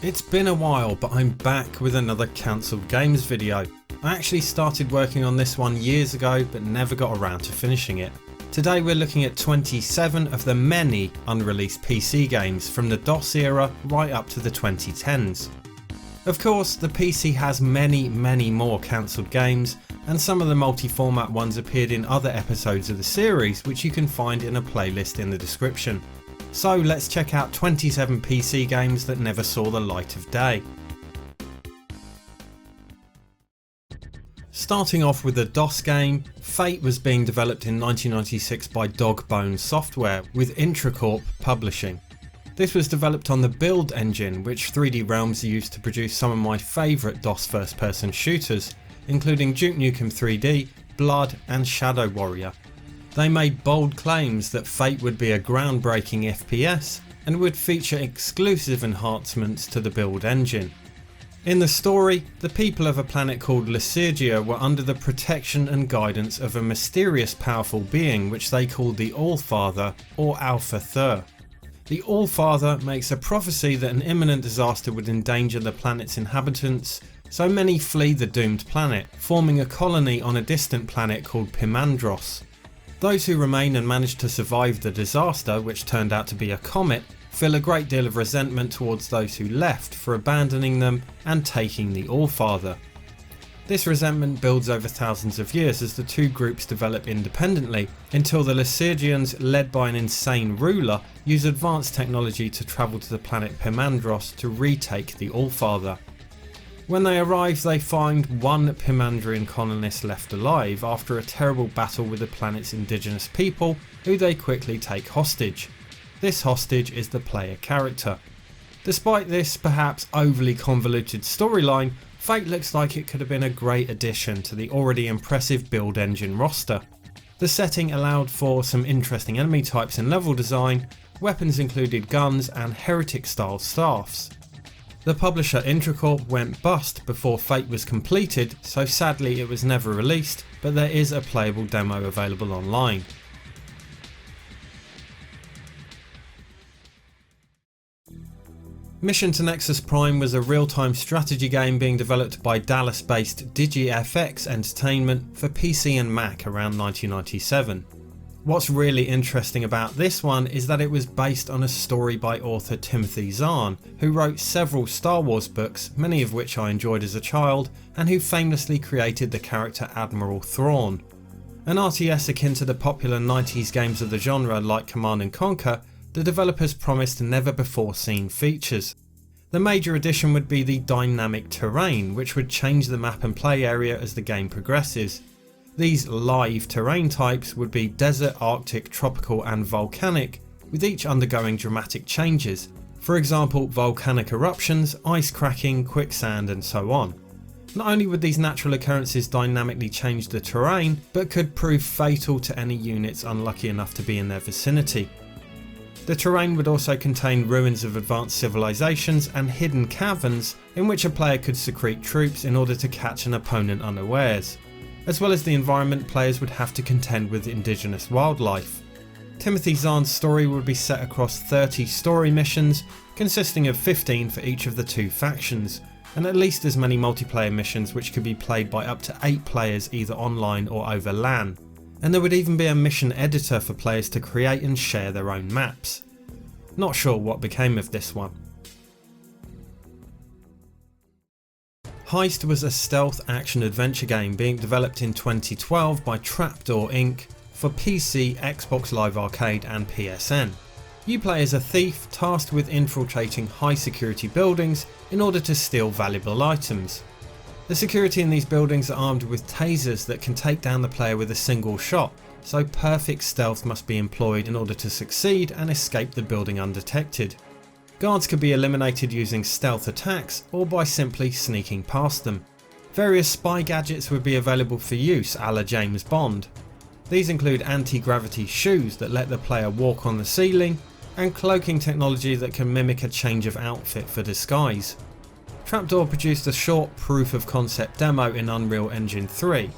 It's been a while, but I'm back with another cancelled games video. I actually started working on this one years ago but never got around to finishing it. Today we're looking at 27 of the many unreleased PC games from the DOS era right up to the 2010s. Of course, the PC has many more cancelled games, and some of the multi-format ones appeared in other episodes of the series, which you can find in a playlist in the description. So let's check out 27 PC games that never saw the light of day. Starting off with the DOS game, Fate was being developed in 1996 by Dogbone Software with Intracorp Publishing. This was developed on the Build engine, which 3D Realms used to produce some of my favourite DOS first person shooters, including Duke Nukem 3D, Blood and Shadow Warrior. They made bold claims that Fate would be a groundbreaking FPS and would feature exclusive enhancements to the Build engine. In the story, the people of a planet called Lycurgia were under the protection and guidance of a mysterious powerful being which they called the Allfather or Alpha Thur. The Allfather makes a prophecy that an imminent disaster would endanger the planet's inhabitants, so many flee the doomed planet, forming a colony on a distant planet called Pimandros. Those who remain and manage to survive the disaster, which turned out to be a comet, feel a great deal of resentment towards those who left for abandoning them and taking the Allfather. This resentment builds over thousands of years as the two groups develop independently, until the Lycurgians, led by an insane ruler, use advanced technology to travel to the planet Pimandros to retake the Allfather. When they arrive, they find one Pimandrian colonist left alive after a terrible battle with the planet's indigenous people, who they quickly take hostage. This hostage is the player character. Despite this perhaps overly convoluted storyline, Fate looks like it could have been a great addition to the already impressive Build engine roster. The setting allowed for some interesting enemy types and level design, weapons included guns and heretic style staffs. The publisher Intracorp went bust before Fate was completed, so sadly it was never released, but there is a playable demo available online. Mission to Nexus Prime was a real-time strategy game being developed by Dallas-based DigiFX Entertainment for PC and Mac around 1997. What's really interesting about this one is that it was based on a story by author Timothy Zahn, who wrote several Star Wars books, many of which I enjoyed as a child, and who famously created the character Admiral Thrawn. An RTS akin to the popular 90s games of the genre like Command & Conquer, the developers promised never before seen features. The major addition would be the dynamic terrain, which would change the map and play area as the game progresses. These live terrain types would be desert, arctic, tropical and volcanic, with each undergoing dramatic changes, for example volcanic eruptions, ice cracking, quicksand and so on. Not only would these natural occurrences dynamically change the terrain, but could prove fatal to any units unlucky enough to be in their vicinity. The terrain would also contain ruins of advanced civilizations and hidden caverns in which a player could secrete troops in order to catch an opponent unawares. As well as the environment, players would have to contend with indigenous wildlife. Timothy Zahn's story would be set across 30 story missions, consisting of 15 for each of the two factions, and at least as many multiplayer missions which could be played by up to 8 players either online or over LAN. And there would even be a mission editor for players to create and share their own maps. Not sure what became of this one. Heist was a stealth action adventure game being developed in 2012 by Trapdoor Inc. for PC, Xbox Live Arcade and PSN. You play as a thief tasked with infiltrating high security buildings in order to steal valuable items. The security in these buildings are armed with tasers that can take down the player with a single shot, so perfect stealth must be employed in order to succeed and escape the building undetected. Guards could be eliminated using stealth attacks or by simply sneaking past them. Various spy gadgets would be available for use a la James Bond. These include anti-gravity shoes that let the player walk on the ceiling, and cloaking technology that can mimic a change of outfit for disguise. Trapdoor produced a short proof of concept demo in Unreal Engine 3.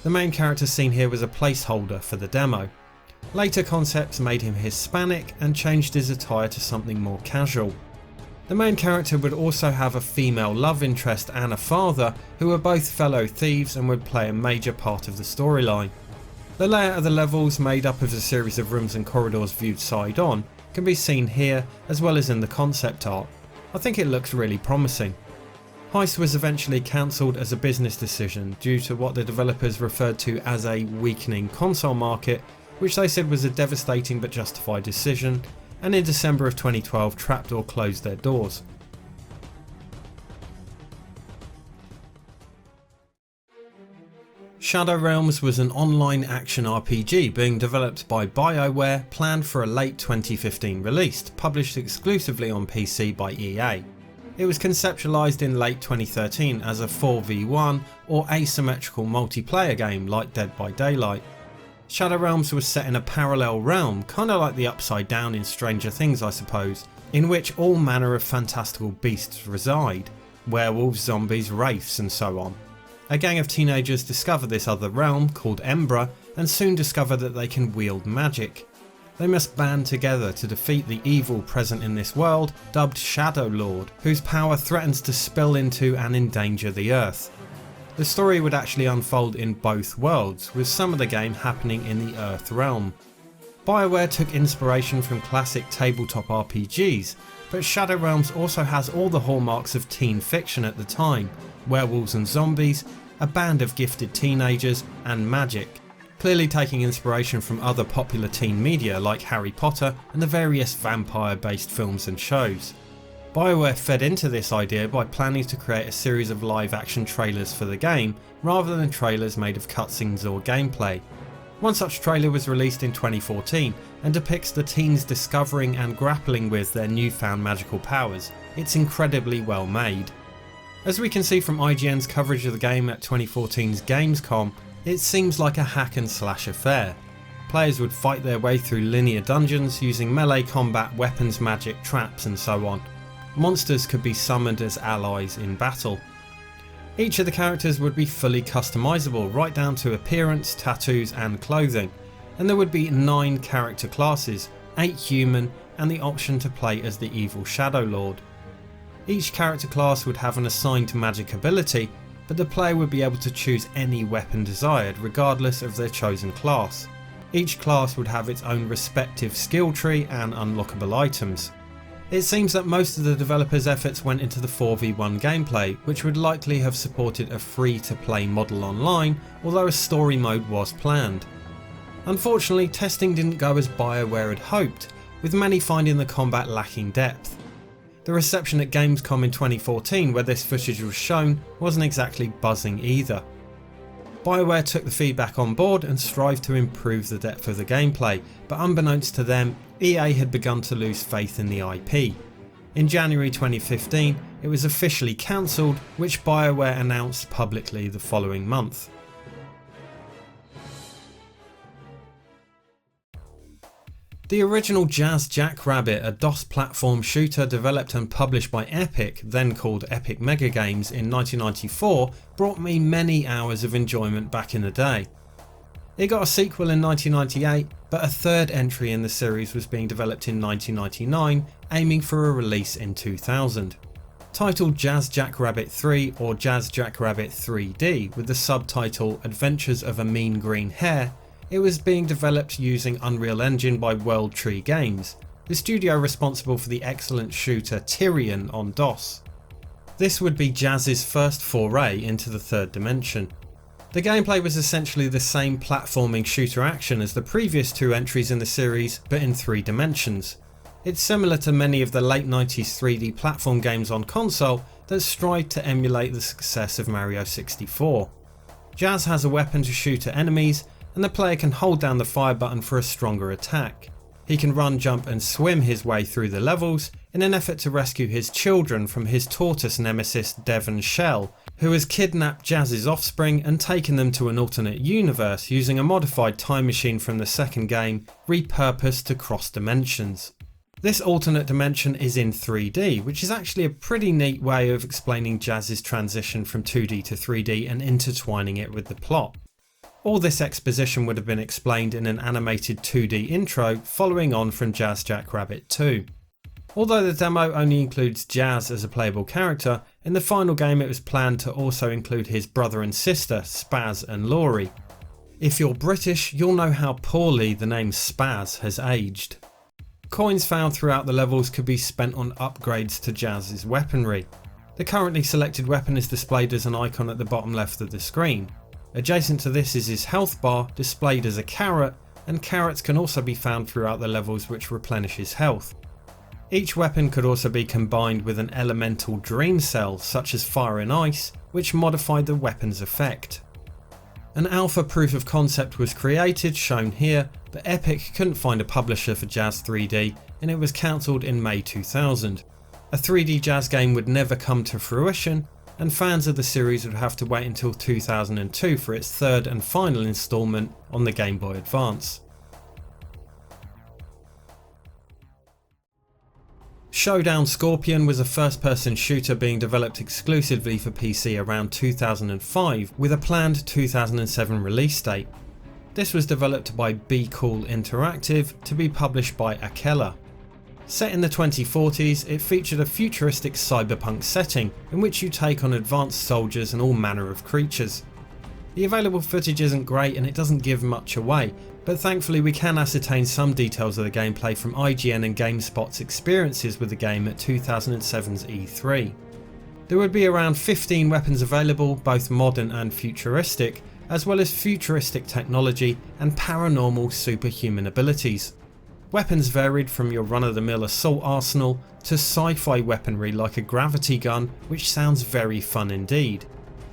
The main character seen here was a placeholder for the demo. Later concepts made him Hispanic and changed his attire to something more casual. The main character would also have a female love interest and a father who were both fellow thieves and would play a major part of the storyline. The layout of the levels, made up of a series of rooms and corridors viewed side on, can be seen here as well as in the concept art. I think it looks really promising. Heist was eventually cancelled as a business decision due to what the developers referred to as a weakening console market, which they said was a devastating but justified decision, and in December of 2012 Trapdoor closed their doors. Shadow Realms was an online action RPG being developed by BioWare, planned for a late 2015 release, published exclusively on PC by EA. It was conceptualised in late 2013 as a 4v1 or asymmetrical multiplayer game like Dead by Daylight. Shadow Realms was set in a parallel realm, kinda like the Upside Down in Stranger Things I suppose, in which all manner of fantastical beasts reside, werewolves, zombies, wraiths and so on. A gang of teenagers discover this other realm called Embra and soon discover that they can wield magic. They must band together to defeat the evil present in this world, dubbed Shadow Lord, whose power threatens to spill into and endanger the Earth. The story would actually unfold in both worlds, with some of the game happening in the Earth realm. BioWare took inspiration from classic tabletop RPGs, but Shadow Realms also has all the hallmarks of teen fiction at the time: werewolves and zombies, a band of gifted teenagers, and magic. Clearly taking inspiration from other popular teen media like Harry Potter and the various vampire based films and shows. BioWare fed into this idea by planning to create a series of live action trailers for the game rather than trailers made of cutscenes or gameplay. One such trailer was released in 2014 and depicts the teens discovering and grappling with their newfound magical powers. It's incredibly well made. As we can see from IGN's coverage of the game at 2014's Gamescom, it seems like a hack and slash affair. Players would fight their way through linear dungeons using melee combat, weapons, magic, traps and so on. Monsters could be summoned as allies in battle. Each of the characters would be fully customizable right down to appearance, tattoos and clothing, and there would be 9 character classes, 8 human and the option to play as the evil Shadow Lord. Each character class would have an assigned magic ability, but the player would be able to choose any weapon desired regardless of their chosen class. Each class would have its own respective skill tree and unlockable items. It seems that most of the developers' efforts went into the 4v1 gameplay, which would likely have supported a free to play model online, although a story mode was planned. Unfortunately, testing didn't go as BioWare had hoped, with many finding the combat lacking depth. The reception at Gamescom in 2014 where this footage was shown wasn't exactly buzzing either. BioWare took the feedback on board and strived to improve the depth of the gameplay, but unbeknownst to them, EA had begun to lose faith in the IP. In January 2015, it was officially cancelled, which BioWare announced publicly the following month. The original Jazz Jackrabbit, a DOS platform shooter developed and published by Epic, then called Epic Mega Games, in 1994, brought me many hours of enjoyment back in the day. It got a sequel in 1998, but a third entry in the series was being developed in 1999, aiming for a release in 2000. Titled Jazz Jackrabbit 3 or Jazz Jackrabbit 3D with the subtitle Adventures of a Mean Green Hare, it was being developed using Unreal Engine by World Tree Games, the studio responsible for the excellent shooter Tyrion on DOS. This would be Jazz's first foray into the third dimension. The gameplay was essentially the same platforming shooter action as the previous 2 entries in the series, but in 3 dimensions. It's similar to many of the late 90s 3D platform games on console that strive to emulate the success of Mario 64. Jazz has a weapon to shoot at enemies, and the player can hold down the fire button for a stronger attack. He can run, jump and swim his way through the levels in an effort to rescue his children from his tortoise nemesis Devon Shell, who has kidnapped Jazz's offspring and taken them to an alternate universe using a modified time machine from the second game, repurposed to cross dimensions. This alternate dimension is in 3D, which is actually a pretty neat way of explaining Jazz's transition from 2D to 3D and intertwining it with the plot. All this exposition would have been explained in an animated 2D intro following on from Jazz Jackrabbit 2. Although the demo only includes Jazz as a playable character, in the final game it was planned to also include his brother and sister, Spaz and Laurie. If you're British, you'll know how poorly the name Spaz has aged. Coins found throughout the levels could be spent on upgrades to Jazz's weaponry. The currently selected weapon is displayed as an icon at the bottom left of the screen. Adjacent to this is his health bar, displayed as a carrot, and carrots can also be found throughout the levels which replenish his health. Each weapon could also be combined with an elemental dream cell such as fire and ice, which modified the weapon's effect. An alpha proof of concept was created, shown here, but Epic couldn't find a publisher for Jazz 3D and it was cancelled in May 2000. A 3D Jazz game would never come to fruition, and fans of the series would have to wait until 2002 for its third and final instalment on the Game Boy Advance. Showdown Scorpion was a first-person shooter being developed exclusively for PC around 2005 with a planned 2007 release date. This was developed by Be Cool Interactive to be published by Akela. Set in the 2040s, it featured a futuristic cyberpunk setting in which you take on advanced soldiers and all manner of creatures. The available footage isn't great and it doesn't give much away, but thankfully we can ascertain some details of the gameplay from IGN and GameSpot's experiences with the game at 2007's E3. There would be around 15 weapons available, both modern and futuristic, as well as futuristic technology and paranormal superhuman abilities. Weapons varied from your run-of-the-mill assault arsenal to sci-fi weaponry like a gravity gun, which sounds very fun indeed.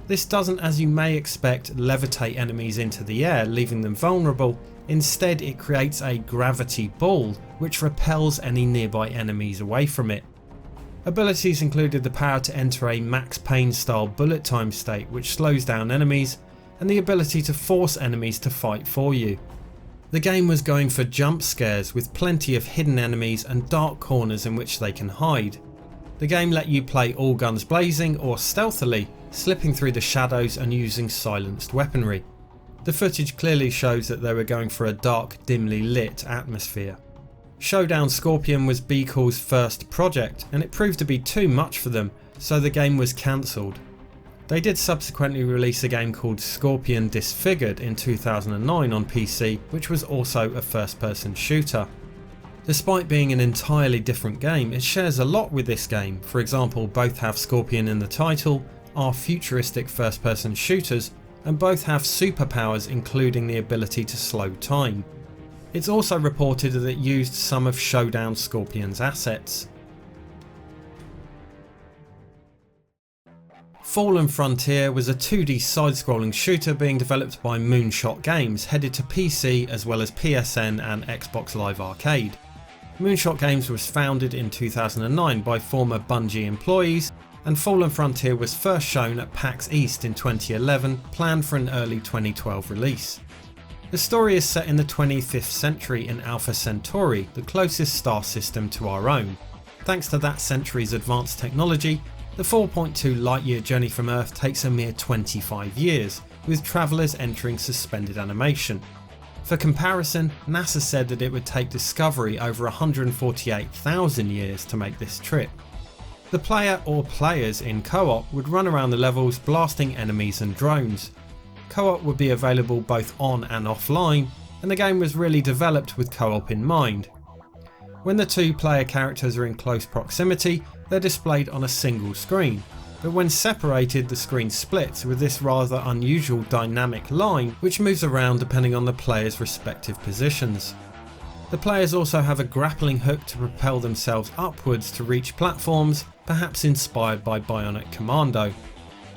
This doesn't, as you may expect, levitate enemies into the air, leaving them vulnerable. Instead, it creates a gravity ball which repels any nearby enemies away from it. Abilities included the power to enter a Max Payne style bullet time state which slows down enemies, and the ability to force enemies to fight for you. The game was going for jump scares with plenty of hidden enemies and dark corners in which they can hide. The game let you play all guns blazing or stealthily, slipping through the shadows and using silenced weaponry. The footage clearly shows that they were going for a dark, dimly lit atmosphere. Showdown Scorpion was Be Cool's first project and it proved to be too much for them, so the game was cancelled. They did subsequently release a game called Scorpion Disfigured in 2009 on PC, which was also a first-person shooter. Despite being an entirely different game, it shares a lot with this game. For example, both have Scorpion in the title, are futuristic first-person shooters, and both have superpowers including the ability to slow time. It's also reported that it used some of Showdown Scorpion's assets. Fallen Frontier was a 2D side-scrolling shooter being developed by Moonshot Games, headed to PC as well as PSN and Xbox Live Arcade. Moonshot Games was founded in 2009 by former Bungie employees, and Fallen Frontier was first shown at PAX East in 2011, planned for an early 2012 release. The story is set in the 25th century in Alpha Centauri, the closest star system to our own. Thanks to that century's advanced technology, the 4.2 light-year journey from Earth takes a mere 25 years, with travellers entering suspended animation. For comparison, NASA said that it would take Discovery over 148,000 years to make this trip. The player or players in co-op would run around the levels blasting enemies and drones. Co-op would be available both on and offline, and the game was really developed with co-op in mind. When the two player characters are in close proximity, they're displayed on a single screen, but when separated the screen splits with this rather unusual dynamic line which moves around depending on the player's respective positions. The players also have a grappling hook to propel themselves upwards to reach platforms, perhaps inspired by Bionic Commando.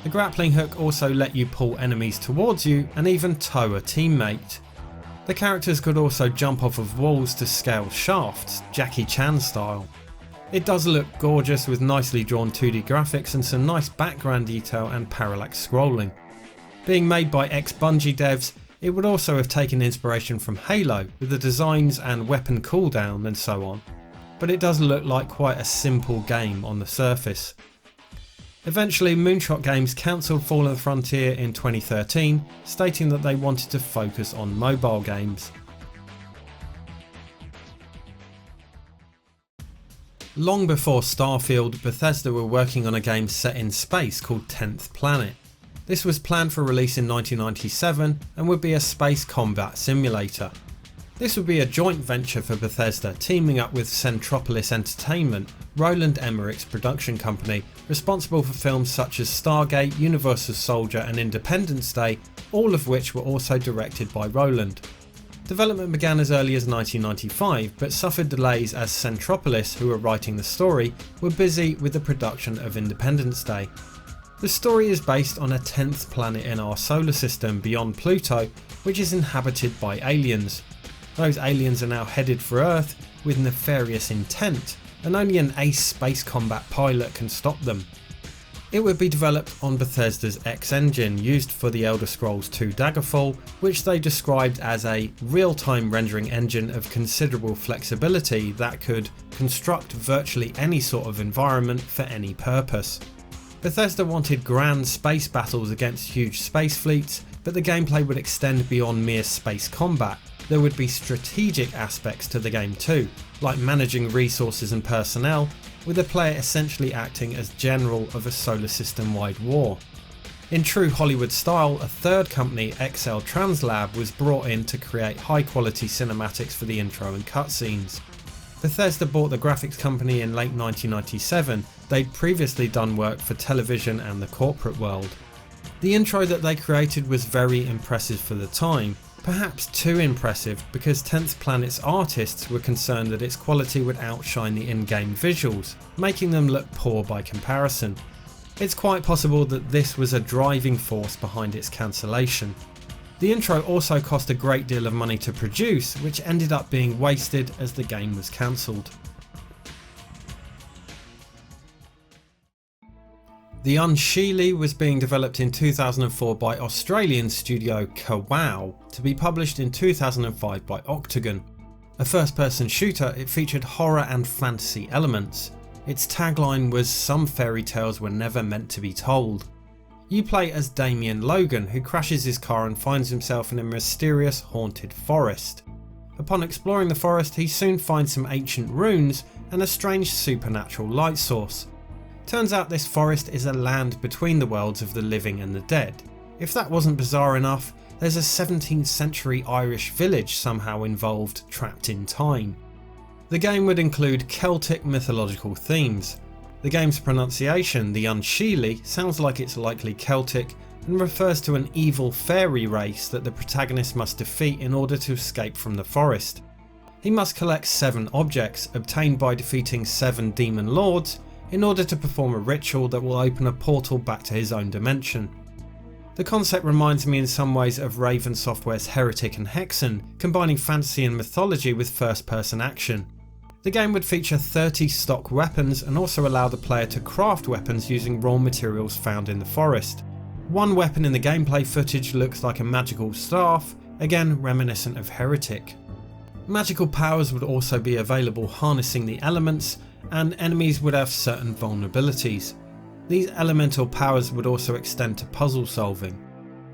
The grappling hook also let you pull enemies towards you and even tow a teammate. The characters could also jump off of walls to scale shafts, Jackie Chan style. It does look gorgeous with nicely drawn 2D graphics and some nice background detail and parallax scrolling. Being made by ex-Bungie devs, it would also have taken inspiration from Halo with the designs and weapon cooldown and so on, but it does look like quite a simple game on the surface. Eventually, Moonshot Games cancelled Fallen Frontier in 2013, stating that they wanted to focus on mobile games. Long before Starfield, Bethesda were working on a game set in space called 10th Planet. This was planned for release in 1997 and would be a space combat simulator. This would be a joint venture for Bethesda, teaming up with Centropolis Entertainment, Roland Emmerich's production company, responsible for films such as Stargate, Universal Soldier and Independence Day, all of which were also directed by Roland. Development began as early as 1995, but suffered delays as Centropolis, who were writing the story, were busy with the production of Independence Day. The story is based on a 10th planet in our solar system beyond Pluto, which is inhabited by aliens. Those aliens are now headed for Earth with nefarious intent, and only an ace space combat pilot can stop them. It would be developed on Bethesda's X engine used for the Elder Scrolls II Daggerfall, which they described as a real-time rendering engine of considerable flexibility that could construct virtually any sort of environment for any purpose. Bethesda wanted grand space battles against huge space fleets, but the gameplay would extend beyond mere space combat. There would be strategic aspects to the game too, like managing resources and personnel, with the player essentially acting as general of a solar system wide war. In true Hollywood style, a third company, XL Translab, was brought in to create high quality cinematics for the intro and cutscenes. Bethesda bought the graphics company in late 1997, they'd previously done work for television and the corporate world. The intro that they created was very impressive for the time, perhaps too impressive because 10th Planet's artists were concerned that its quality would outshine the in-game visuals, making them look poor by comparison. It's quite possible that this was a driving force behind its cancellation. The intro also cost a great deal of money to produce, which ended up being wasted as the game was cancelled. The Unseelie was being developed in 2004 by Australian studio Kawow to be published in 2005 by Octagon. A first-person shooter, it featured horror and fantasy elements. Its tagline was "Some fairy tales were never meant to be told." You play as Damien Logan, who crashes his car and finds himself in a mysterious haunted forest. Upon exploring the forest, he soon finds some ancient runes and a strange supernatural light source. Turns out this forest is a land between the worlds of the living and the dead. If that wasn't bizarre enough, there's a 17th century Irish village somehow involved, trapped in time. The game would include Celtic mythological themes. The game's pronunciation, the Unseelie, sounds like it's likely Celtic and refers to an evil fairy race that the protagonist must defeat in order to escape from the forest. He must collect 7 objects obtained by defeating 7 demon lords in order to perform a ritual that will open a portal back to his own dimension. The concept reminds me in some ways of Raven Software's Heretic and Hexen, combining fantasy and mythology with first-person action. The game would feature 30 stock weapons and also allow the player to craft weapons using raw materials found in the forest. One weapon in the gameplay footage looks like a magical staff, again reminiscent of Heretic. Magical powers would also be available harnessing the elements, and enemies would have certain vulnerabilities. These elemental powers would also extend to puzzle solving.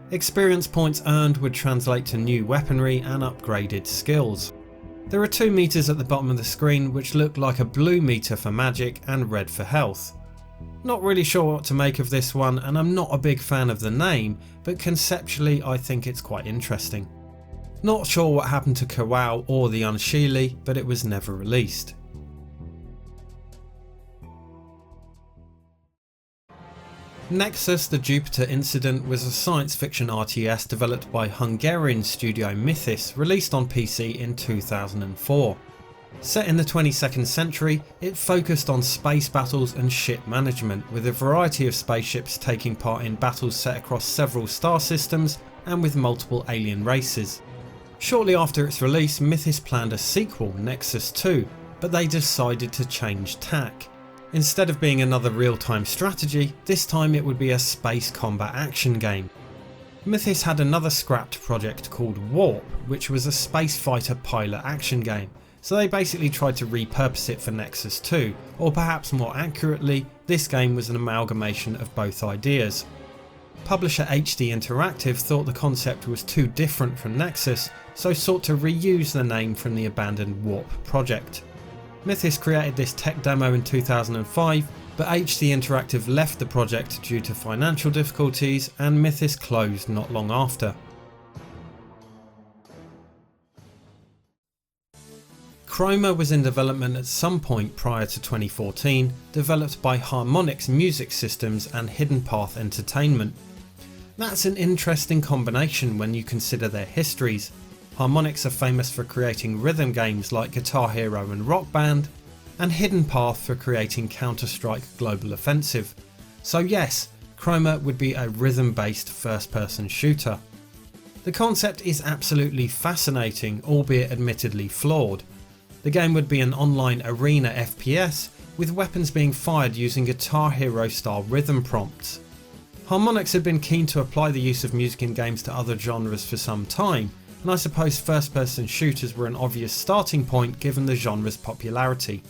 Experience points earned would translate to new weaponry and upgraded skills. There are 2 meters at the bottom of the screen which look like a blue meter for magic and red for health. Not really sure what to make of this one, and I'm not a big fan of the name, but conceptually I think it's quite interesting. Not sure what happened to Kawow or the Unseelie, but it was never released. Nexus: The Jupiter Incident was a science fiction RTS developed by Hungarian studio Mythis, released on PC in 2004. Set in the 22nd century, it focused on space battles and ship management, with a variety of spaceships taking part in battles set across several star systems and with multiple alien races. Shortly after its release, Mythis planned a sequel, Nexus 2, but they decided to change tack. Instead of being another real-time strategy, this time it would be a space combat action game. Mythis had another scrapped project called Warp, which was a space fighter pilot action game, so they basically tried to repurpose it for Nexus 2, or perhaps more accurately, this game was an amalgamation of both ideas. Publisher HD Interactive thought the concept was too different from Nexus, so sought to reuse the name from the abandoned Warp project. Mythos created this tech demo in 2005, but HD Interactive left the project due to financial difficulties and Mythos closed not long after. Chroma was in development at some point prior to 2014, developed by Harmonix Music Systems and Hidden Path Entertainment. That's an interesting combination when you consider their histories. Harmonix are famous for creating rhythm games like Guitar Hero and Rock Band, and Hidden Path for creating Counter-Strike Global Offensive. So yes, Chroma would be a rhythm-based first-person shooter. The concept is absolutely fascinating, albeit admittedly flawed. The game would be an online arena FPS, with weapons being fired using Guitar Hero style rhythm prompts. Harmonix had been keen to apply the use of music in games to other genres for some time, and I suppose first person shooters were an obvious starting point given the genre's popularity.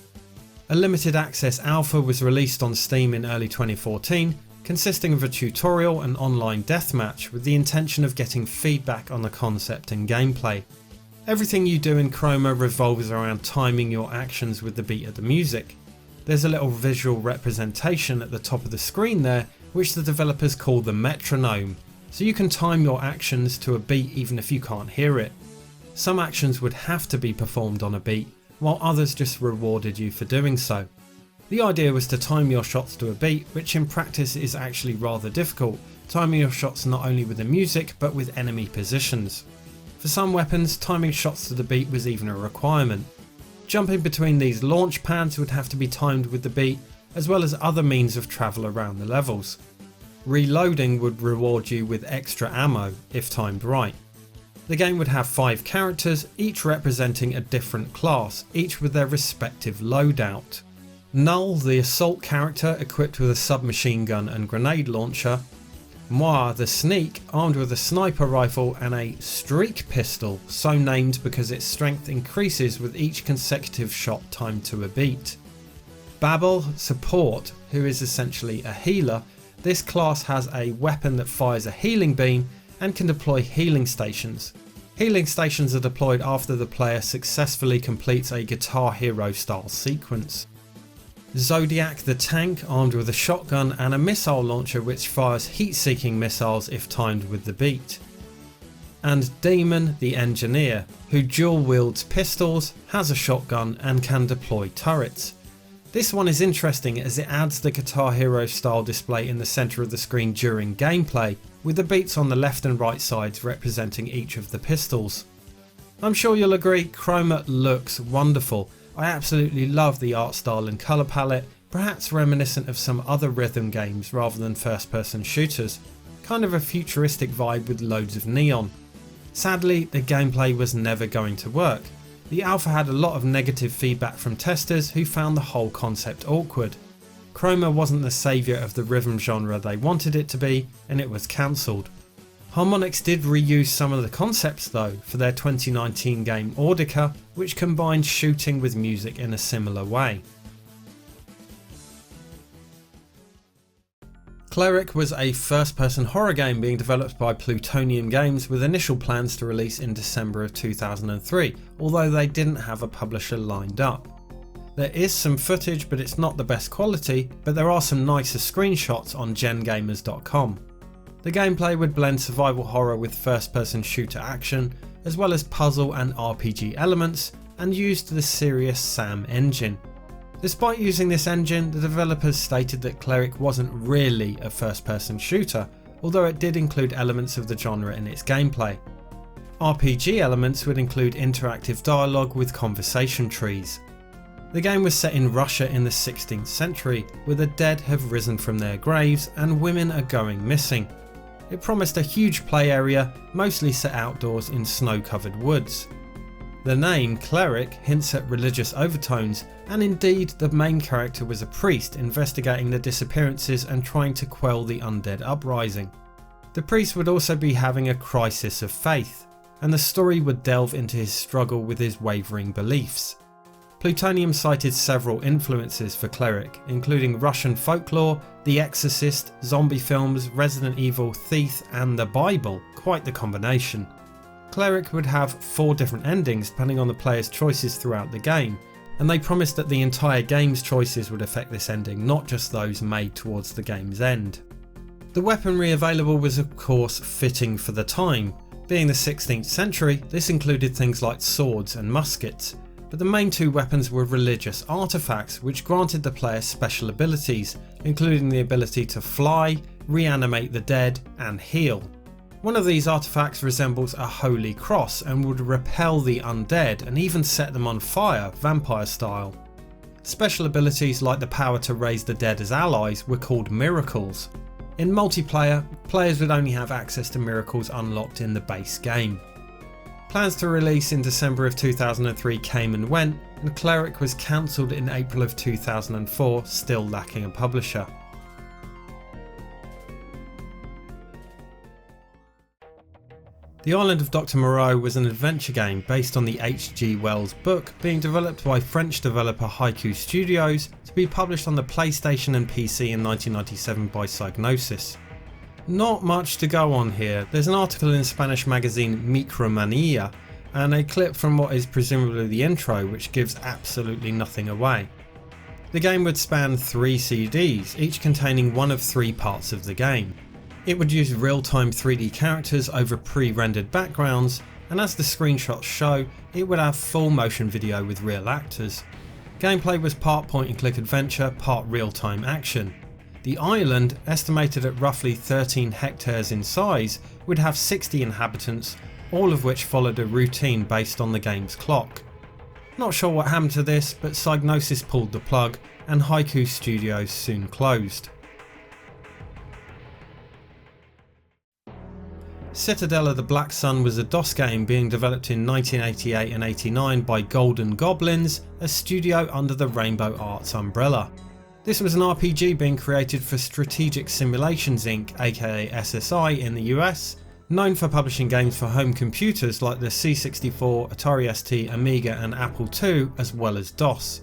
A limited access alpha was released on Steam in early 2014, consisting of a tutorial and online deathmatch with the intention of getting feedback on the concept and gameplay. Everything you do in Chroma revolves around timing your actions with the beat of the music. There's a little visual representation at the top of the screen there, which the developers call the metronome, so you can time your actions to a beat even if you can't hear it. Some actions would have to be performed on a beat, while others just rewarded you for doing so. The idea was to time your shots to a beat, which in practice is actually rather difficult, timing your shots not only with the music but with enemy positions. For some weapons, timing shots to the beat was even a requirement. Jumping between these launch pads would have to be timed with the beat, as well as other means of travel around the levels. Reloading would reward you with extra ammo if timed right. The game would have 5 characters, each representing a different class, each with their respective loadout. Null, the assault character equipped with a submachine gun and grenade launcher. Moreau, the sneak, armed with a sniper rifle and a streak pistol, so named because its strength increases with each consecutive shot timed to a beat. Babel, support, who is essentially a healer. This class has a weapon that fires a healing beam and can deploy healing stations. Healing stations are deployed after the player successfully completes a Guitar Hero style sequence. Zodiac, the tank, armed with a shotgun and a missile launcher which fires heat-seeking missiles if timed with the beat. And Demon, the engineer, who dual wields pistols, has a shotgun and can deploy turrets. This one is interesting as it adds the Guitar Hero style display in the centre of the screen during gameplay, with the beats on the left and right sides representing each of the pistols. I'm sure you'll agree, Chroma looks wonderful. I absolutely love the art style and colour palette, perhaps reminiscent of some other rhythm games rather than first person shooters, kind of a futuristic vibe with loads of neon. Sadly, the gameplay was never going to work. The alpha had a lot of negative feedback from testers who found the whole concept awkward. Chroma wasn't the saviour of the rhythm genre they wanted it to be, and it was cancelled. Harmonix did reuse some of the concepts though for their 2019 game Audica, which combined shooting with music in a similar way. Cleric was a first-person horror game being developed by Plutonium Games with initial plans to release in December of 2003, although they didn't have a publisher lined up. There is some footage but it's not the best quality, but there are some nicer screenshots on gengamers.com. The gameplay would blend survival horror with first-person shooter action, as well as puzzle and RPG elements, and used the Serious Sam engine. Despite using this engine, the developers stated that Cleric wasn't really a first-person shooter, although it did include elements of the genre in its gameplay. RPG elements would include interactive dialogue with conversation trees. The game was set in Russia in the 16th century, where the dead have risen from their graves and women are going missing. It promised a huge play area, mostly set outdoors in snow-covered woods. The name Cleric hints at religious overtones, and indeed the main character was a priest investigating the disappearances and trying to quell the undead uprising. The priest would also be having a crisis of faith, and the story would delve into his struggle with his wavering beliefs. Plutonium cited several influences for Cleric, including Russian folklore, The Exorcist, zombie films, Resident Evil, Thief and the Bible, quite the combination. Cleric would have 4 different endings depending on the player's choices throughout the game, and they promised that the entire game's choices would affect this ending, not just those made towards the game's end. The weaponry available was of course fitting for the time. Being the 16th century, this included things like swords and muskets, but the main two weapons were religious artifacts which granted the player special abilities, including the ability to fly, reanimate the dead, and heal. One of these artifacts resembles a holy cross and would repel the undead and even set them on fire, vampire style. Special abilities like the power to raise the dead as allies were called miracles. In multiplayer, players would only have access to miracles unlocked in the base game. Plans to release in December of 2003 came and went, and Cleric was cancelled in April of 2004, still lacking a publisher. The Island of Dr. Moreau was an adventure game based on the H.G. Wells book, being developed by French developer Haiku Studios to be published on the PlayStation and PC in 1997 by Psygnosis. Not much to go on here. There's an article in Spanish magazine Micromania and a clip from what is presumably the intro, which gives absolutely nothing away. The game would span 3 CDs, each containing one of 3 parts of the game. It would use real-time 3D characters over pre-rendered backgrounds, and as the screenshots show, it would have full motion video with real actors. Gameplay was part point-and-click adventure, part real-time action. The island, estimated at roughly 13 hectares in size, would have 60 inhabitants, all of which followed a routine based on the game's clock. Not sure what happened to this, but Psygnosis pulled the plug, and Haiku Studios soon closed. Citadel of the Black Sun was a DOS game being developed in 1988 and 89 by Golden Goblins, a studio under the Rainbow Arts umbrella. This was an RPG being created for Strategic Simulations Inc., aka SSI in the US, known for publishing games for home computers like the C64, Atari ST, Amiga and Apple II, as well as DOS.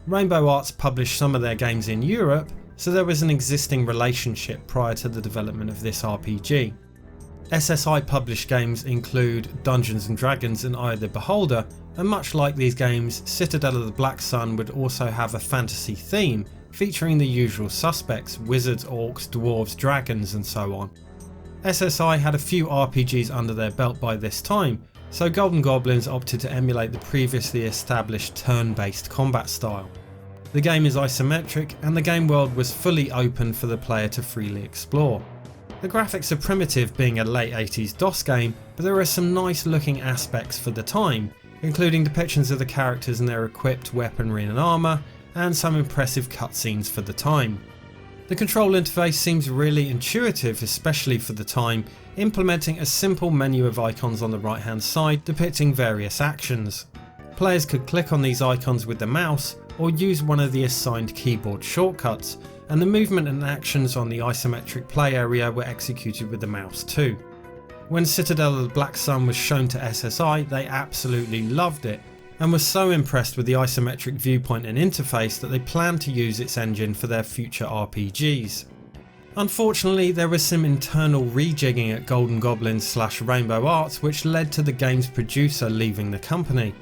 Rainbow Arts published some of their games in Europe, so there was an existing relationship prior to the development of this RPG. SSI published games include Dungeons & Dragons and Eye of the Beholder, and much like these games, Citadel of the Black Sun would also have a fantasy theme, featuring the usual suspects: wizards, orcs, dwarves, dragons and so on. SSI had a few RPGs under their belt by this time, so Golden Goblins opted to emulate the previously established turn-based combat style. The game is isometric, and the game world was fully open for the player to freely explore. The graphics are primitive, being a late 80s DOS game, but there are some nice looking aspects for the time, including depictions of the characters and their equipped weaponry and armour, and some impressive cutscenes for the time. The control interface seems really intuitive, especially for the time, implementing a simple menu of icons on the right hand side depicting various actions. Players could click on these icons with the mouse or use one of the assigned keyboard shortcuts, and the movement and actions on the isometric play area were executed with the mouse too. When Citadel of the Black Sun was shown to SSI, they absolutely loved it, and were so impressed with the isometric viewpoint and interface that they planned to use its engine for their future RPGs. Unfortunately, there was some internal rejigging at Golden Goblins / Rainbow Arts which led to the game's producer leaving the company.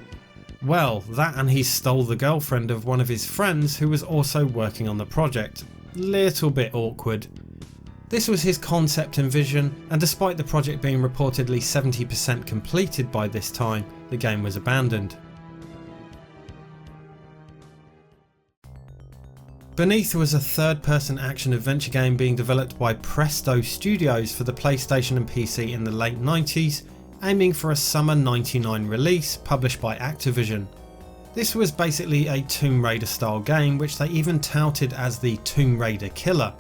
Well, that and he stole the girlfriend of one of his friends who was also working on the project. Little bit awkward. This was his concept and vision, and despite the project being reportedly 70% completed by this time, the game was abandoned. Beneath was a third-person action-adventure game being developed by Presto Studios for the PlayStation and PC in the late 90s, aiming for a summer '99 release published by Activision. This was basically a Tomb Raider style game, which they even touted as the Tomb Raider killer.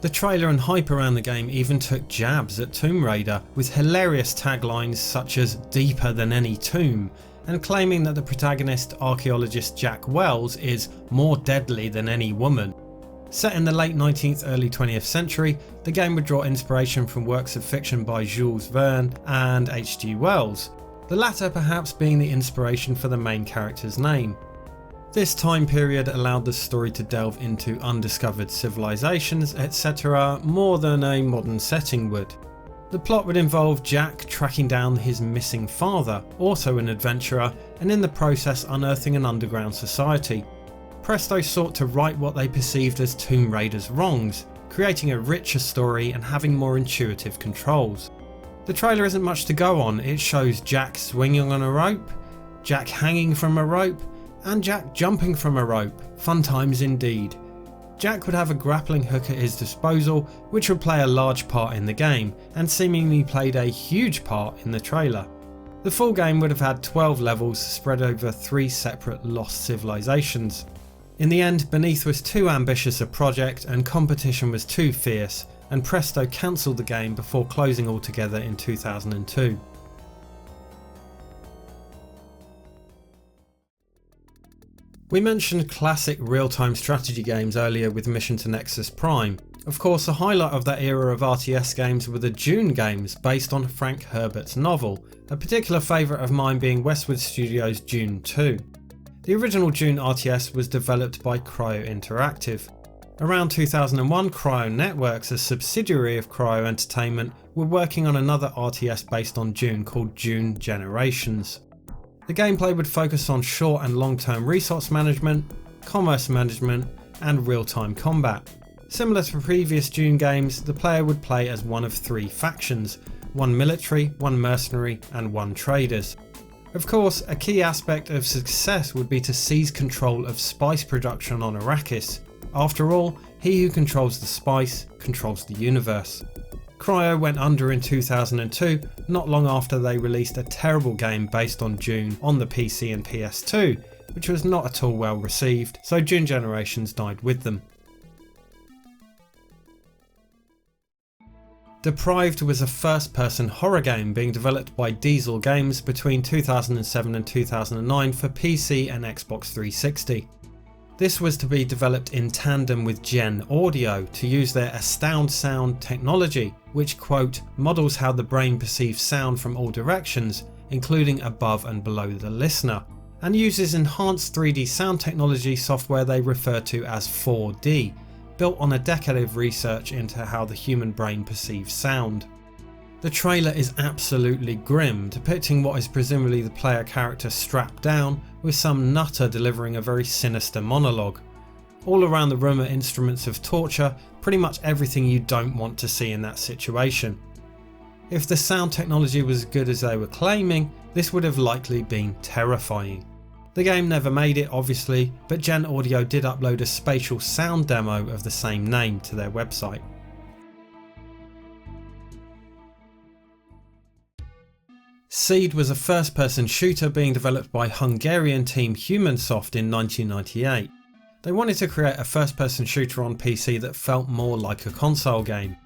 The trailer and hype around the game even took jabs at Tomb Raider, with hilarious taglines such as "deeper than any tomb," and claiming that the protagonist, archaeologist Jack Wells, is more deadly than any woman. Set in the late 19th, early 20th century, the game would draw inspiration from works of fiction by Jules Verne and H.G. Wells, the latter perhaps being the inspiration for the main character's name. This time period allowed the story to delve into undiscovered civilizations, etc., more than a modern setting would. The plot would involve Jack tracking down his missing father, also an adventurer, and in the process unearthing an underground society. Presto sought to right what they perceived as Tomb Raider's wrongs, creating a richer story and having more intuitive controls. The trailer isn't much to go on. It shows Jack swinging on a rope, Jack hanging from a rope, and Jack jumping from a rope. Fun times indeed. Jack would have a grappling hook at his disposal, which would play a large part in the game, and seemingly played a huge part in the trailer. The full game would have had 12 levels spread over 3 separate lost civilizations. In the end, Beneath was too ambitious a project and competition was too fierce, and Presto cancelled the game before closing altogether in 2002. We mentioned classic real-time strategy games earlier with Mission to Nexus Prime. Of course, a highlight of that era of RTS games were the Dune games based on Frank Herbert's novel, a particular favourite of mine being Westwood Studios' Dune 2. The original Dune RTS was developed by Cryo Interactive. Around 2001, Cryo Networks, a subsidiary of Cryo Entertainment, were working on another RTS based on Dune called Dune Generations. The gameplay would focus on short and long-term resource management, commerce management, and real-time combat. Similar to previous Dune games, the player would play as one of 3 factions, one military, one mercenary, and one traders. Of course, a key aspect of success would be to seize control of spice production on Arrakis. After all, he who controls the spice controls the universe. Cryo went under in 2002, not long after they released a terrible game based on Dune on the PC and PS2, which was not at all well received, so Dune Generations died with them. Deprived was a first-person horror game being developed by Diesel Games between 2007 and 2009 for PC and Xbox 360. This was to be developed in tandem with Gen Audio to use their Astound Sound technology, which, quote, models how the brain perceives sound from all directions, including above and below the listener, and uses enhanced 3D sound technology software they refer to as 4D, built on a decade of research into how the human brain perceives sound. The trailer is absolutely grim, depicting what is presumably the player character strapped down, with some nutter delivering a very sinister monologue. All around the room are instruments of torture, pretty much everything you don't want to see in that situation. If the sound technology was as good as they were claiming, this would have likely been terrifying. The game never made it, obviously, but Gen Audio did upload a spatial sound demo of the same name to their website. Seed was a first-person shooter being developed by Hungarian team Humansoft in 1998. They wanted to create a first-person shooter on PC that felt more like a console game.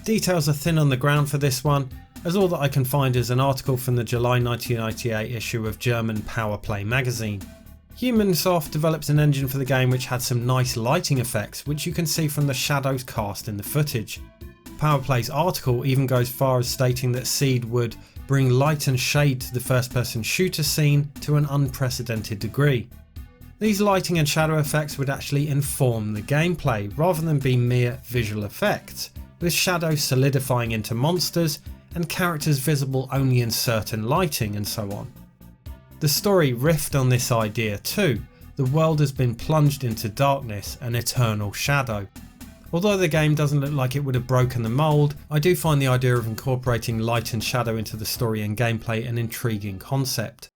Details are thin on the ground for this one, as all that I can find is an article from the July 1998 issue of German Power Play magazine. Humansoft developed an engine for the game which had some nice lighting effects, which you can see from the shadows cast in the footage. Powerplay's article even goes far as stating that Seed would bring light and shade to the first-person shooter scene to an unprecedented degree. These lighting and shadow effects would actually inform the gameplay rather than be mere visual effects, with shadows solidifying into monsters and characters visible only in certain lighting and so on. The story riffed on this idea too. The world has been plunged into darkness and eternal shadow. Although the game doesn't look like it would have broken the mould, I do find the idea of incorporating light and shadow into the story and gameplay an intriguing concept.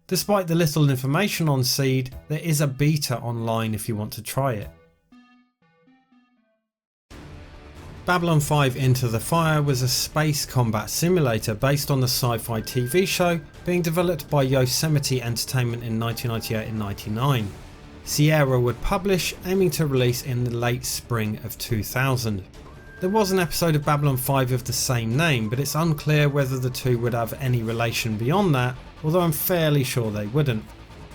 Despite the little information on Seed, there is a beta online if you want to try it. Babylon 5 Into the Fire was a space combat simulator based on the sci-fi TV show being developed by Yosemite Entertainment in 1998 and 1999. Sierra would publish, aiming to release in the late spring of 2000. There was an episode of Babylon 5 of the same name, but it's unclear whether the two would have any relation beyond that, although I'm fairly sure they wouldn't.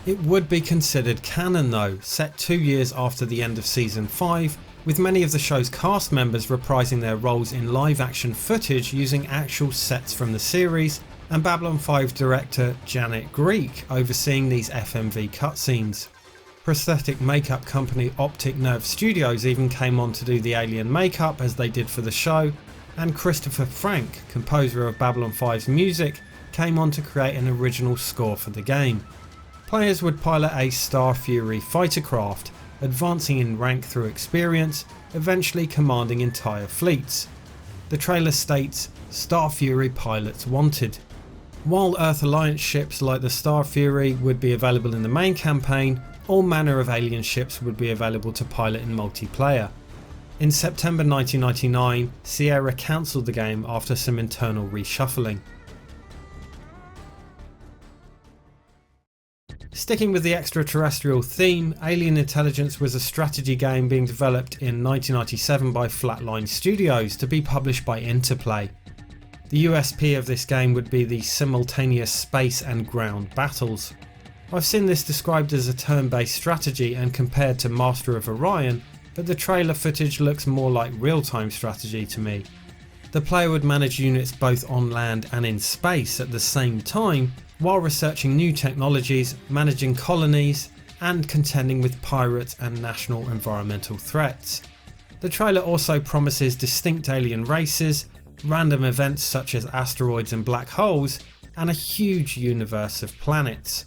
It would be considered canon though, set 2 years after the end of season 5, with many of the show's cast members reprising their roles in live action footage using actual sets from the series, and Babylon 5 director Janet Greek overseeing these FMV cutscenes. Prosthetic makeup company Optic Nerve Studios even came on to do the alien makeup as they did for the show, and Christopher Frank, composer of Babylon 5's music, came on to create an original score for the game. Players would pilot a Star Fury fighter craft, advancing in rank through experience, eventually commanding entire fleets. The trailer states, "Star Fury pilots wanted." While Earth Alliance ships like the Star Fury would be available in the main campaign, all manner of alien ships would be available to pilot in multiplayer. In September 1999, Sierra cancelled the game after some internal reshuffling. Sticking with the extraterrestrial theme, Alien Intelligence was a strategy game being developed in 1997 by Flatline Studios to be published by Interplay. The USP of this game would be the simultaneous space and ground battles. I've seen this described as a turn-based strategy and compared to Master of Orion, but the trailer footage looks more like real-time strategy to me. The player would manage units both on land and in space at the same time, while researching new technologies, managing colonies, and contending with pirates and national environmental threats. The trailer also promises distinct alien races, random events such as asteroids and black holes, and a huge universe of planets.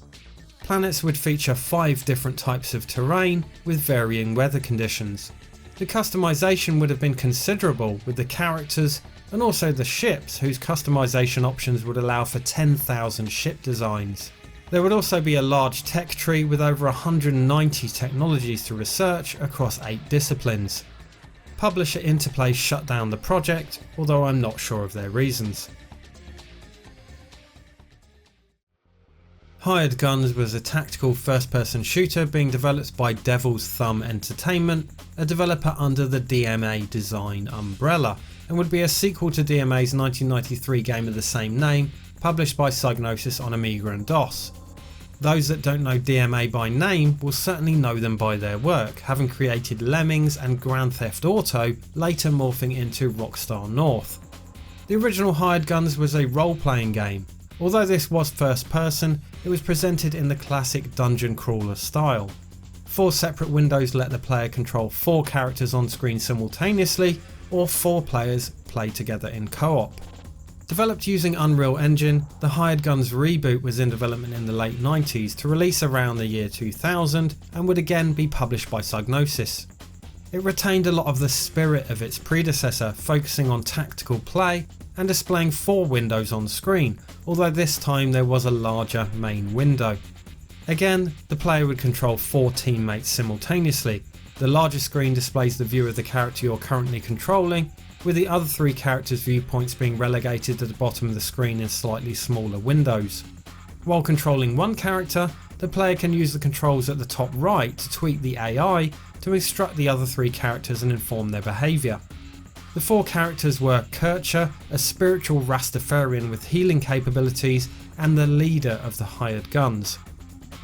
Planets would feature 5 different types of terrain with varying weather conditions. The customization would have been considerable, with the characters and also the ships, whose customization options would allow for 10,000 ship designs. There would also be a large tech tree with over 190 technologies to research across 8 disciplines. Publisher Interplay shut down the project, although I'm not sure of their reasons. Hired Guns was a tactical first-person shooter being developed by Devil's Thumb Entertainment, a developer under the DMA design umbrella, and would be a sequel to DMA's 1993 game of the same name, published by Psygnosis on Amiga and DOS. Those that don't know DMA by name will certainly know them by their work, having created Lemmings and Grand Theft Auto, later morphing into Rockstar North. The original Hired Guns was a role-playing game. Although this was first person, it was presented in the classic dungeon crawler style. 4 separate windows let the player control 4 characters on screen simultaneously, or 4 players play together in co-op. Developed using Unreal Engine, the Hired Guns reboot was in development in the late 90s to release around the year 2000 and would again be published by Psygnosis. It retained a lot of the spirit of its predecessor, focusing on tactical play and displaying 4 windows on screen, although this time there was a larger main window. Again, the player would control 4 teammates simultaneously. The larger screen displays the view of the character you're currently controlling, with the other 3 characters' viewpoints being relegated to the bottom of the screen in slightly smaller windows. While controlling one character, the player can use the controls at the top right to tweak the AI to instruct the other 3 characters and inform their behaviour. The 4 characters were Kircher, a spiritual Rastafarian with healing capabilities and the leader of the Hired Guns.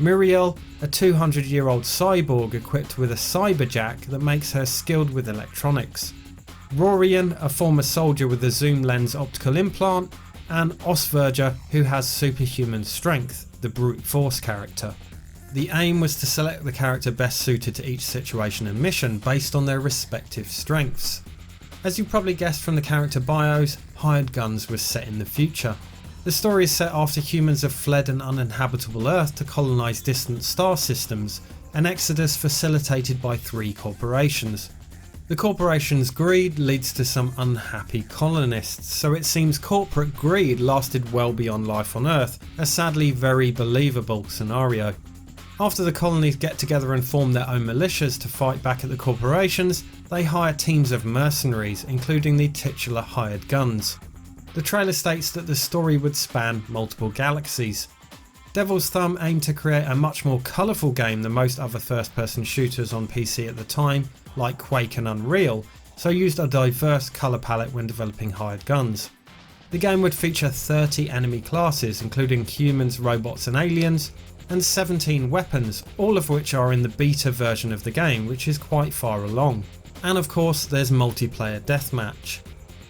Muriel, a 200-year-old cyborg equipped with a cyberjack that makes her skilled with electronics. Rorian, a former soldier with a zoom lens optical implant, and Osverger, who has superhuman strength, the brute force character. The aim was to select the character best suited to each situation and mission based on their respective strengths. As you probably guessed from the character bios, Hired Guns was set in the future. The story is set after humans have fled an uninhabitable Earth to colonise distant star systems, an exodus facilitated by 3 corporations. The corporation's greed leads to some unhappy colonists, so it seems corporate greed lasted well beyond life on Earth, a sadly very believable scenario. After the colonies get together and form their own militias to fight back at the corporations, they hire teams of mercenaries, including the titular Hired Guns. The trailer states that the story would span multiple galaxies. Devil's Thumb aimed to create a much more colourful game than most other first-person shooters on PC at the time, like Quake and Unreal, so used a diverse colour palette when developing Hired Guns. The game would feature 30 enemy classes, including humans, robots and aliens, and 17 weapons, all of which are in the beta version of the game, which is quite far along. And of course there's multiplayer deathmatch.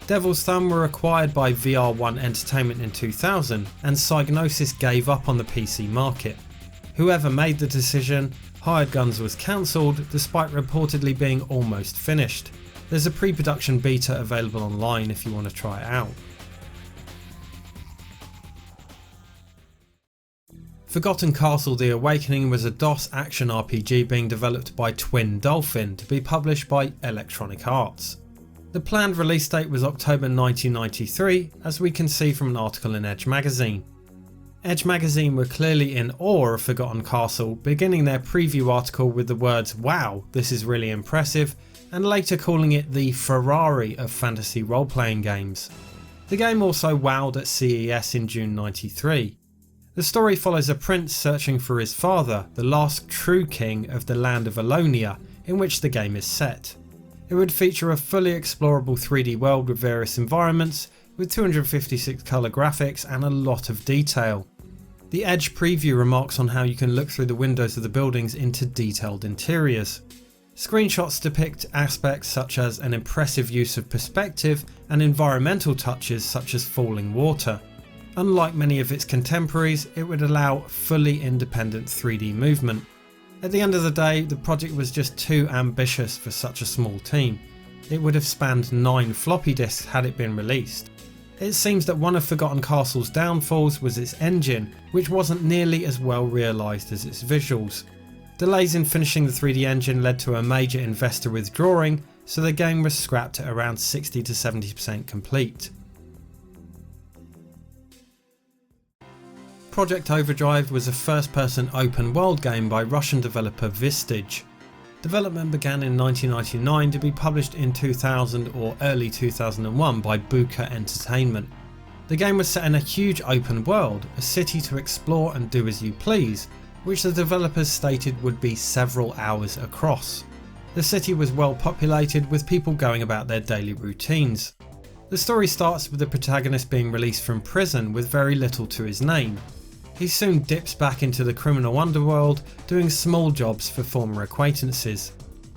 Devil's Thumb were acquired by VR1 Entertainment in 2000, and Psygnosis gave up on the PC market. Whoever made the decision, Hired Guns was cancelled despite reportedly being almost finished. There's a pre-production beta available online if you want to try it out. Forgotten Castle: The Awakening was a DOS action RPG being developed by Twin Dolphin to be published by Electronic Arts. The planned release date was October 1993, as we can see from an article in Edge magazine. Edge magazine were clearly in awe of Forgotten Castle, beginning their preview article with the words "Wow, this is really impressive," and later calling it the Ferrari of fantasy role-playing games. The game also wowed at CES in June 93. The story follows a prince searching for his father, the last true king of the land of Alonia, in which the game is set. It would feature a fully explorable 3D world with various environments, with 256 colour graphics and a lot of detail. The Edge preview remarks on how you can look through the windows of the buildings into detailed interiors. Screenshots depict aspects such as an impressive use of perspective and environmental touches such as falling water. Unlike many of its contemporaries, it would allow fully independent 3D movement. At the end of the day, the project was just too ambitious for such a small team. It would have spanned 9 floppy disks had it been released. It seems that one of Forgotten Castle's downfalls was its engine, which wasn't nearly as well realised as its visuals. Delays in finishing the 3D engine led to a major investor withdrawing, so the game was scrapped at around 60 to 70% complete. Project Overdrive was a first-person open-world game by Russian developer Vistage. Development began in 1999 to be published in 2000 or early 2001 by Buka Entertainment. The game was set in a huge open world, a city to explore and do as you please, which the developers stated would be several hours across. The city was well populated with people going about their daily routines. The story starts with the protagonist being released from prison with very little to his name. He soon dips back into the criminal underworld, doing small jobs for former acquaintances.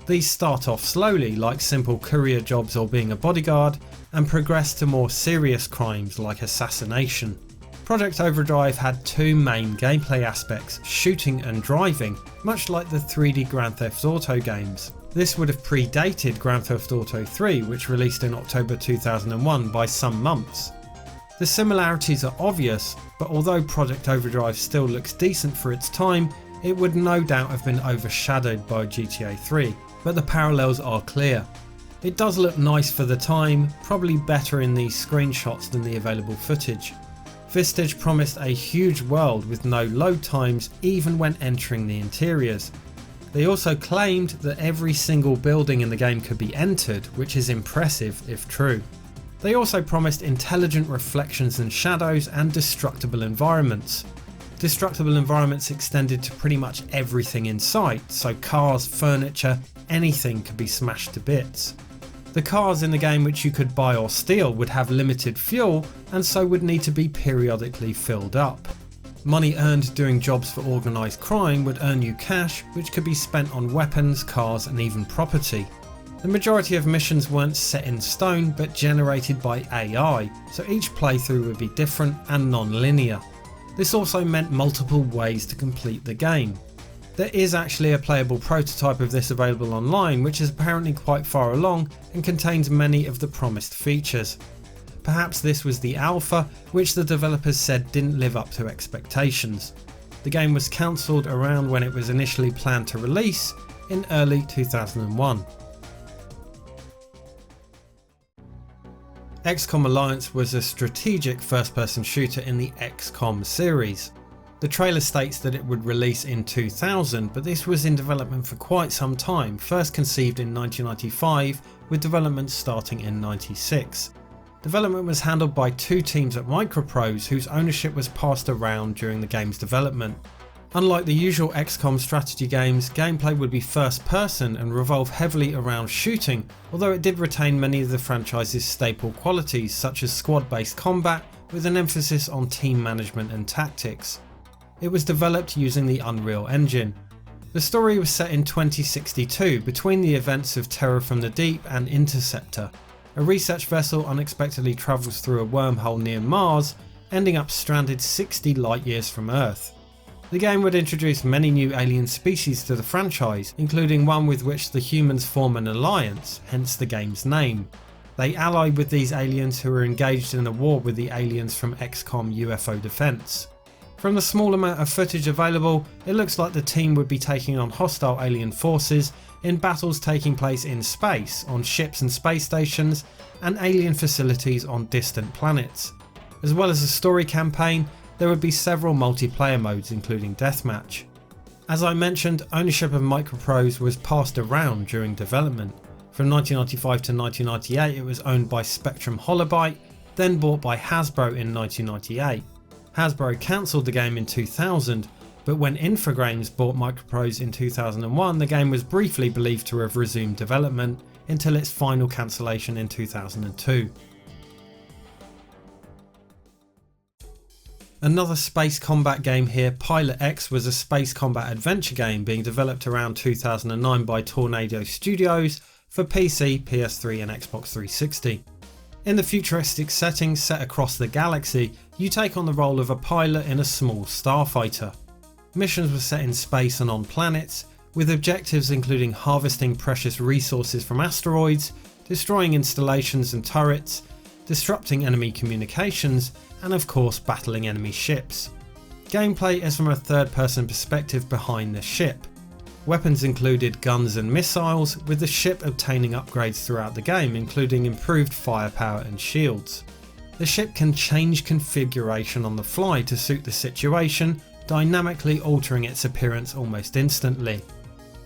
These start off slowly, like simple courier jobs or being a bodyguard, and progress to more serious crimes like assassination. Project Overdrive had 2 main gameplay aspects, shooting and driving, much like the 3D Grand Theft Auto games. This would have predated Grand Theft Auto 3, which released in October 2001 by some months. The similarities are obvious, but although Project Overdrive still looks decent for its time, it would no doubt have been overshadowed by GTA 3, but the parallels are clear. It does look nice for the time, probably better in these screenshots than the available footage. Vistage promised a huge world with no load times even when entering the interiors. They also claimed that every single building in the game could be entered, which is impressive if true. They also promised intelligent reflections and shadows and destructible environments. Destructible environments extended to pretty much everything in sight, so cars, furniture, anything could be smashed to bits. The cars in the game which you could buy or steal would have limited fuel and so would need to be periodically filled up. Money earned doing jobs for organised crime would earn you cash, which could be spent on weapons, cars and even property. The majority of missions weren't set in stone but generated by AI, so each playthrough would be different and non-linear. This also meant multiple ways to complete the game. There is actually a playable prototype of this available online, which is apparently quite far along and contains many of the promised features. Perhaps this was the alpha, which the developers said didn't live up to expectations. The game was cancelled around when it was initially planned to release in early 2001. XCOM Alliance was a strategic first-person shooter in the XCOM series. The trailer states that it would release in 2000, but this was in development for quite some time, first conceived in 1995 with development starting in 96. Development was handled by 2 teams at Microprose whose ownership was passed around during the game's development. Unlike the usual XCOM strategy games, gameplay would be first person and revolve heavily around shooting, although it did retain many of the franchise's staple qualities such as squad-based combat with an emphasis on team management and tactics. It was developed using the Unreal Engine. The story was set in 2062 between the events of Terror from the Deep and Interceptor. A research vessel unexpectedly travels through a wormhole near Mars, ending up stranded 60 light years from Earth. The game would introduce many new alien species to the franchise, including one with which the humans form an alliance, hence the game's name. They ally with these aliens who are engaged in a war with the aliens from XCOM UFO Defense. From the small amount of footage available, it looks like the team would be taking on hostile alien forces in battles taking place in space, on ships and space stations, and alien facilities on distant planets. As well as a story campaign, there would be several multiplayer modes including deathmatch. As I mentioned, ownership of Microprose was passed around during development. From 1995 to 1998 it was owned by Spectrum Holobyte, then bought by Hasbro in 1998. Hasbro cancelled the game in 2000, but when Infogrames bought Microprose in 2001 the game was briefly believed to have resumed development until its final cancellation in 2002. Another space combat game here, Pilot X, was a space combat adventure game being developed around 2009 by Tornado Studios for PC, PS3 and Xbox 360. In the futuristic setting set across the galaxy, you take on the role of a pilot in a small starfighter. Missions were set in space and on planets, with objectives including harvesting precious resources from asteroids, destroying installations and turrets, disrupting enemy communications, and of course battling enemy ships. Gameplay is from a third-person perspective behind the ship. Weapons included guns and missiles, with the ship obtaining upgrades throughout the game including improved firepower and shields. The ship can change configuration on the fly to suit the situation, dynamically altering its appearance almost instantly.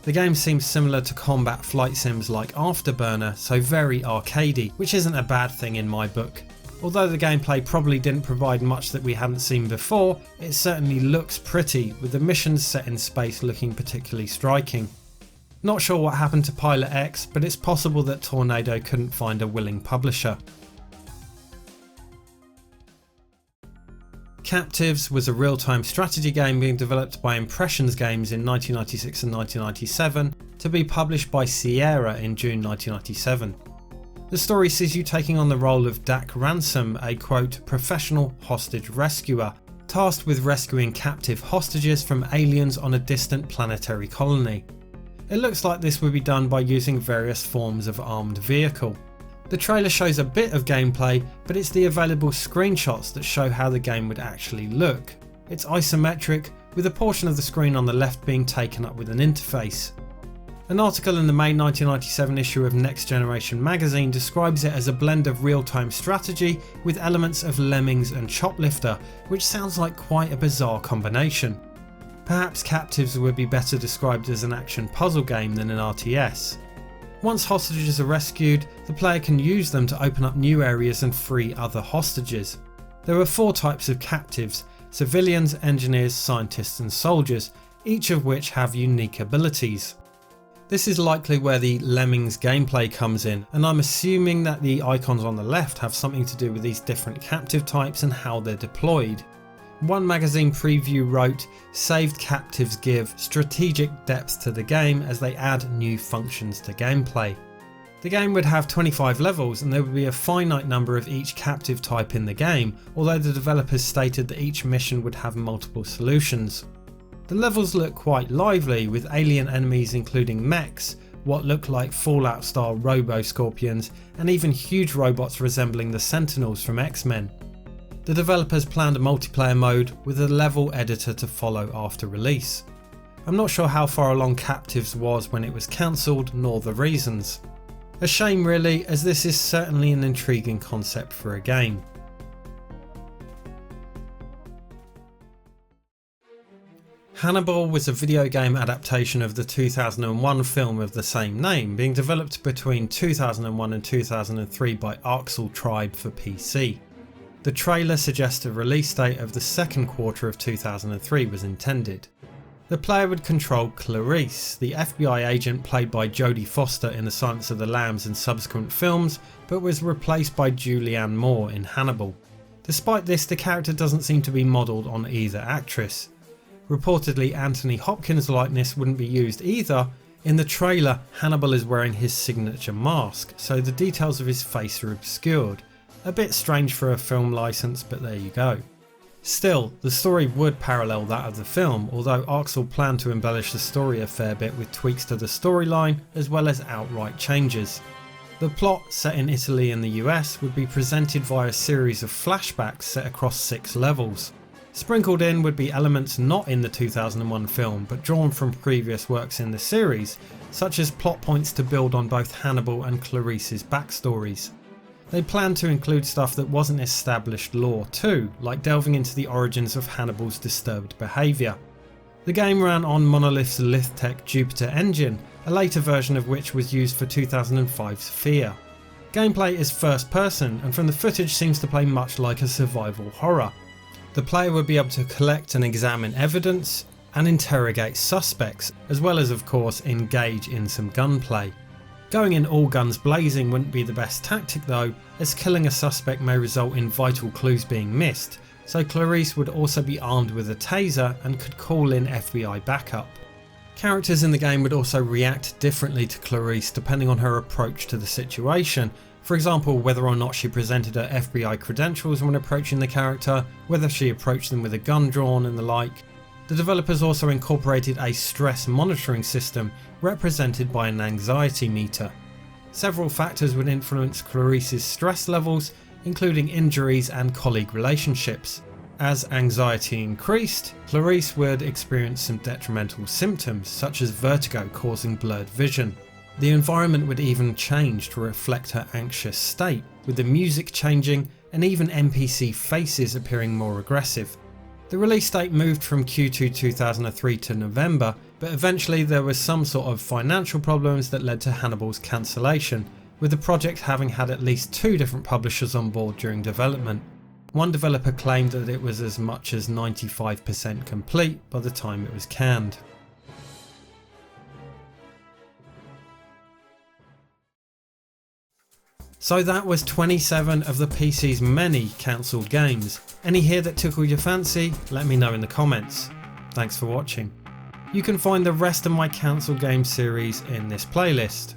The game seems similar to combat flight sims like Afterburner, so very arcadey, which isn't a bad thing in my book. Although the gameplay probably didn't provide much that we hadn't seen before, it certainly looks pretty, with the missions set in space looking particularly striking. Not sure what happened to Pilot X, but it's possible that Tornado couldn't find a willing publisher. Captives was a real-time strategy game being developed by Impressions Games in 1996 and 1997 to be published by Sierra in June 1997. The story sees you taking on the role of Dak Ransom, a quote, professional hostage rescuer, tasked with rescuing captive hostages from aliens on a distant planetary colony. It looks like this would be done by using various forms of armed vehicle. The trailer shows a bit of gameplay, but it's the available screenshots that show how the game would actually look. It's isometric, with a portion of the screen on the left being taken up with an interface. An article in the May 1997 issue of Next Generation magazine describes it as a blend of real-time strategy with elements of Lemmings and Choplifter, which sounds like quite a bizarre combination. Perhaps Captives would be better described as an action puzzle game than an RTS. Once hostages are rescued, the player can use them to open up new areas and free other hostages. There are 4 types of captives: civilians, engineers, scientists and soldiers, each of which have unique abilities. This is likely where the Lemmings gameplay comes in, and I'm assuming that the icons on the left have something to do with these different captive types and how they're deployed. One magazine preview wrote, "Saved captives give strategic depth to the game as they add new functions to gameplay." The game would have 25 levels and there would be a finite number of each captive type in the game, although the developers stated that each mission would have multiple solutions. The levels look quite lively, with alien enemies including mechs, what look like Fallout style robo-scorpions, and even huge robots resembling the Sentinels from X-Men. The developers planned a multiplayer mode with a level editor to follow after release. I'm not sure how far along Captives was when it was cancelled, nor the reasons. A shame really, as this is certainly an intriguing concept for a game. Hannibal was a video game adaptation of the 2001 film of the same name, being developed between 2001 and 2003 by Arxel Tribe for PC. The trailer suggests a release date of the second quarter of 2003 was intended. The player would control Clarice, the FBI agent played by Jodie Foster in The Silence of the Lambs and subsequent films, but was replaced by Julianne Moore in Hannibal. Despite this, the character doesn't seem to be modelled on either actress. Reportedly, Anthony Hopkins' likeness wouldn't be used either. In the trailer, Hannibal is wearing his signature mask, so the details of his face are obscured. A bit strange for a film licence, but there you go. Still, the story would parallel that of the film, although Arxel planned to embellish the story a fair bit with tweaks to the storyline as well as outright changes. The plot, set in Italy and the US, would be presented via a series of flashbacks set across 6 levels. Sprinkled in would be elements not in the 2001 film but drawn from previous works in the series, such as plot points to build on both Hannibal and Clarice's backstories. They planned to include stuff that wasn't established lore too, like delving into the origins of Hannibal's disturbed behaviour. The game ran on Monolith's Lithtech Jupiter engine, a later version of which was used for 2005's Fear. Gameplay is first person, and from the footage seems to play much like a survival horror. The player would be able to collect and examine evidence and interrogate suspects, as well as of course engage in some gunplay. Going in all guns blazing wouldn't be the best tactic though, as killing a suspect may result in vital clues being missed, so Clarice would also be armed with a taser and could call in FBI backup. Characters in the game would also react differently to Clarice depending on her approach to the situation. For example, whether or not she presented her FBI credentials when approaching the character, whether she approached them with a gun drawn and the like. The developers also incorporated a stress monitoring system represented by an anxiety meter. Several factors would influence Clarice's stress levels, including injuries and colleague relationships. As anxiety increased, Clarice would experience some detrimental symptoms such as vertigo causing blurred vision. The environment would even change to reflect her anxious state, with the music changing and even NPC faces appearing more aggressive. The release date moved from Q2 2003 to November, but eventually there was some sort of financial problems that led to Hannibal's cancellation, with the project having had at least 2 different publishers on board during development. One developer claimed that it was as much as 95% complete by the time it was canned. So that was 27 of the PC's many cancelled games. Any here that tickled your fancy? Let me know in the comments. Thanks for watching. You can find the rest of my cancelled game series in this playlist.